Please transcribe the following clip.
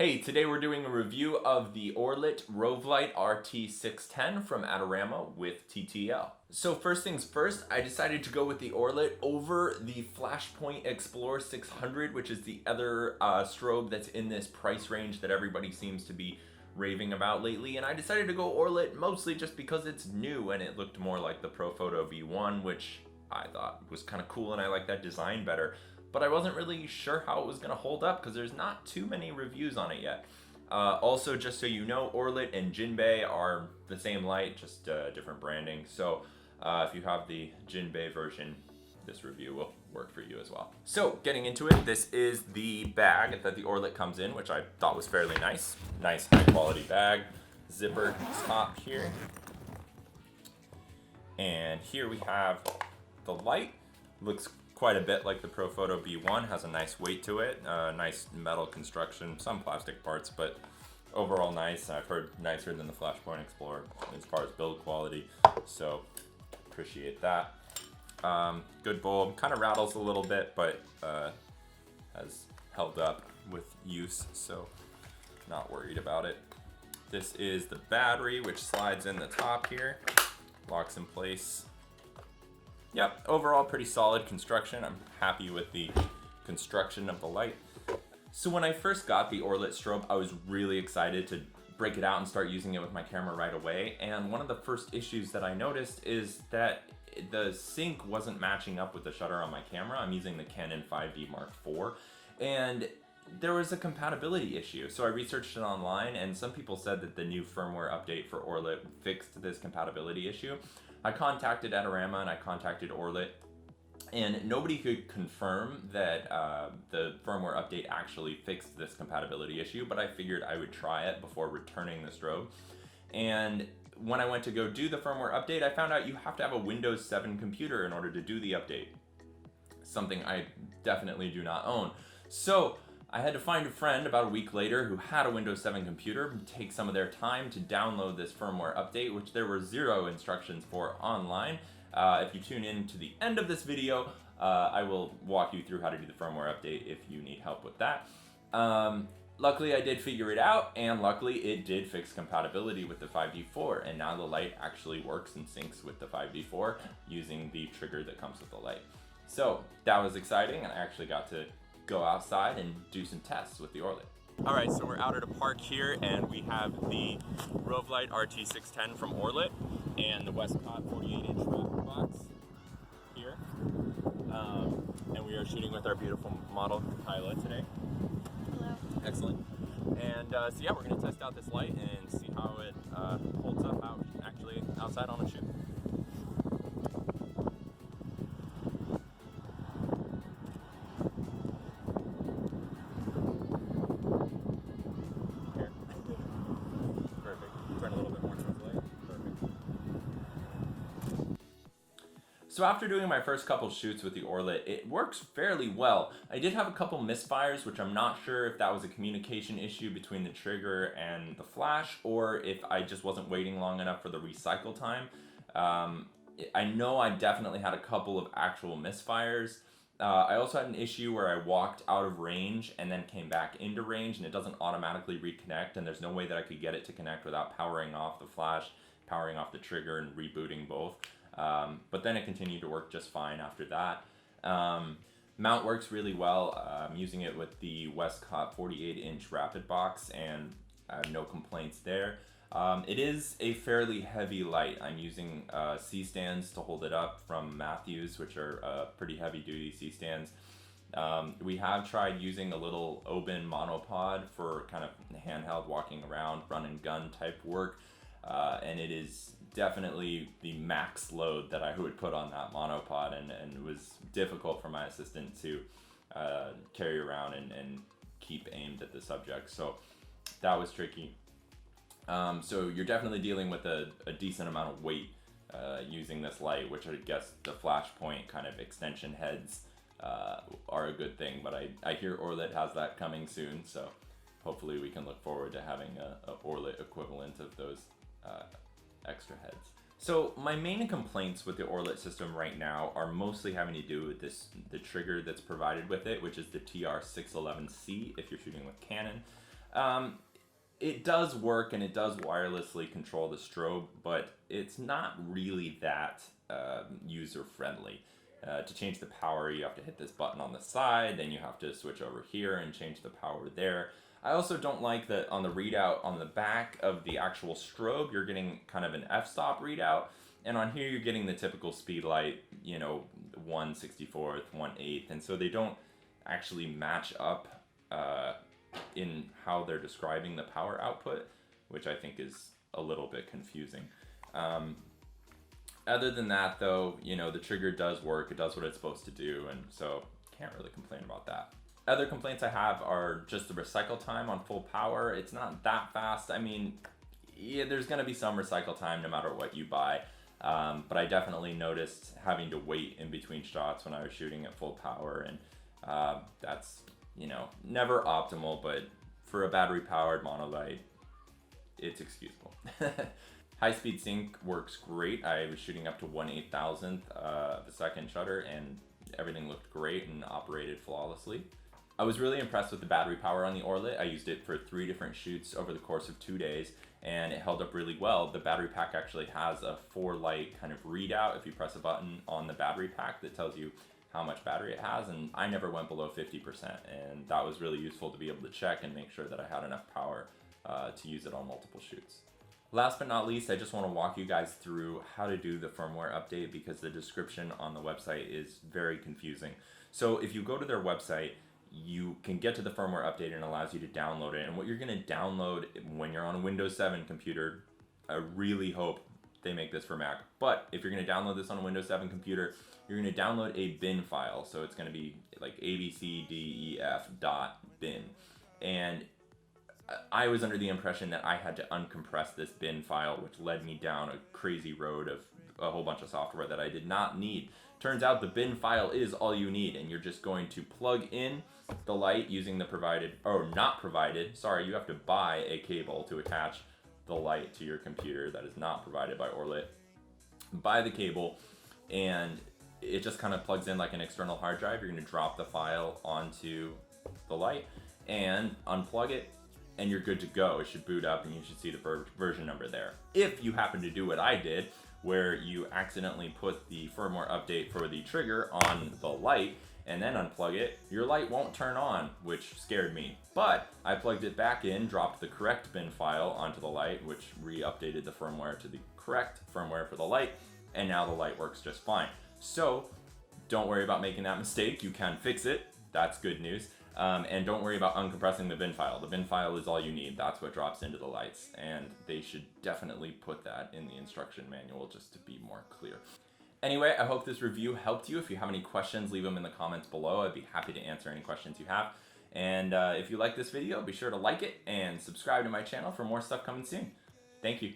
Hey, today we're doing a review of the Orlit Rovelight RT 610 from Adorama with TTL. So first things first, I decided to go with the Orlit over the Flashpoint Explorer 600, which is the other strobe that's in this price range that everybody seems to be raving about lately. And I decided to go Orlit mostly just because it's new and it looked more like the Profoto V1, which I thought was kind of cool and I like that design better. But I wasn't really sure how it was going to hold up because there's not too many reviews on it yet. Also, just so you know, Orlit and Jinbei are the same light, just different branding. So if you have the Jinbei version, this review will work for you as well. So getting into it, this is the bag that the Orlit comes in, which I thought was fairly nice. Nice high quality bag. Zipper top here. And here we have the light. Looks quite a bit like the Profoto B1, has a nice weight to it, nice metal construction, some plastic parts, but overall nice. I've heard nicer than the Flashpoint Explorer as far as build quality, so appreciate that. Good bulb, kind of rattles a little bit, but has held up with use, so not worried about it. This is the battery, which slides in the top here, locks in place. Yep, overall pretty solid construction. I'm happy with the construction of the light. So when I first got the Orlit strobe, I was really excited to break it out and start using it with my camera right away. And one of the first issues that I noticed is that the sync wasn't matching up with the shutter on my camera. I'm using the Canon 5D Mark IV, and there was a compatibility issue. So I researched it online, and some people said that the new firmware update for Orlit fixed this compatibility issue. I contacted Adorama and I contacted Orlit, and nobody could confirm that the firmware update actually fixed this compatibility issue, but I figured I would try it before returning the strobe. And when I went to go do the firmware update, I found out you have to have a Windows 7 computer in order to do the update, something I definitely do not own. So I had to find a friend about a week later who had a Windows 7 computer, take some of their time to download this firmware update, which there were 0 instructions for online. If you tune in to the end of this video, I will walk you through how to do the firmware update if you need help with that. Luckily I did figure it out, and luckily it did fix compatibility with the 5D4, and now the light actually works and syncs with the 5D4 using the trigger that comes with the light. So that was exciting, and I actually got to go outside and do some tests with the Orlit. All right, so we're out at a park here, and we have the Rovelight RT 610 from Orlit and the Westcott 48-inch rapid box here. And we are shooting with our beautiful model, Kyla, today. Hello. Excellent. And so yeah, we're gonna test out this light and see how it holds up out actually outside on a shoot. So after doing my first couple shoots with the Orlit, it works fairly well. I did have a couple misfires, which I'm not sure if that was a communication issue between the trigger and the flash, or if I just wasn't waiting long enough for the recycle time. I know I definitely had a couple of actual misfires. I also had an issue where I walked out of range and then came back into range, and it doesn't automatically reconnect, and there's no way that I could get it to connect without powering off the flash, powering off the trigger, and rebooting both. But then it continued to work just fine after that. Mount works really well. I'm using it with the Westcott 48-inch rapid box, and I have no complaints there. It is a fairly heavy light. I'm using C-stands to hold it up from Matthews, which are pretty heavy-duty C-stands. We have tried using a little Oben monopod for kind of handheld walking around, run and gun type work, and it is definitely the max load that I would put on that monopod, and it was difficult for my assistant to carry around and keep aimed at the subject, so that was tricky. So you're definitely dealing with a decent amount of weight using this light, which I guess the Flashpoint kind of extension heads are a good thing, but I hear Orlit has that coming soon, so hopefully we can look forward to having a Orlit equivalent of those extra heads. So my main complaints with the Orlit system right now are mostly having to do with the trigger that's provided with it, which is the TR611C if you're shooting with Canon. It does work and it does wirelessly control the strobe, but it's not really that user friendly. To change the power, you have to hit this button on the side, then you have to switch over here and change the power there. I also don't like that on the readout on the back of the actual strobe, you're getting kind of an f-stop readout, and on here you're getting the typical speed light, you know, 1/64th, 1/8, and so they don't actually match up in how they're describing the power output, which I think is a little bit confusing. Other than that, though, you know, the trigger does work, it does what it's supposed to do, and so can't really complain about that. Other complaints I have are just the recycle time on full power. It's not that fast. I mean, yeah, there's gonna be some recycle time no matter what you buy, but I definitely noticed having to wait in between shots when I was shooting at full power, and that's, you know, never optimal, but for a battery powered monolight, it's excusable. High-speed sync works great. I was shooting up to 1/8,000th of a second shutter, and everything looked great and operated flawlessly. I was really impressed with the battery power on the Orlit. I used it for 3 different shoots over the course of 2 days, and it held up really well. The battery pack actually has a 4-light kind of readout if you press a button on the battery pack that tells you how much battery it has, and I never went below 50%, and that was really useful to be able to check and make sure that I had enough power to use it on multiple shoots. Last but not least, I just want to walk you guys through how to do the firmware update, because the description on the website is very confusing. So if you go to their website, you can get to the firmware update and it allows you to download it. And what you're going to download when you're on a Windows 7 computer, I really hope they make this for Mac, but if you're going to download this on a Windows 7 computer, you're going to download a bin file. So it's going to be like abcdef.bin. And I was under the impression that I had to uncompress this bin file, which led me down a crazy road of a whole bunch of software that I did not need. Turns out the bin file is all you need, and you're just going to plug in the light using the provided, or not provided, sorry, you have to buy a cable to attach the light to your computer that is not provided by Orlit. Buy the cable, and it just kind of plugs in like an external hard drive. You're going to drop the file onto the light and unplug it, and you're good to go. It should boot up and you should see the version number there. If you happen to do what I did, where you accidentally put the firmware update for the trigger on the light and then unplug it, your light won't turn on, which scared me. But I plugged it back in, dropped the correct bin file onto the light, which re-updated the firmware to the correct firmware for the light, and now the light works just fine. So don't worry about making that mistake. You can fix it. That's good news. And don't worry about uncompressing the bin file. The bin file is all you need. That's what drops into the lights. And they should definitely put that in the instruction manual just to be more clear. Anyway, I hope this review helped you. If you have any questions, leave them in the comments below. I'd be happy to answer any questions you have. And if you like this video, be sure to like it and subscribe to my channel for more stuff coming soon. Thank you.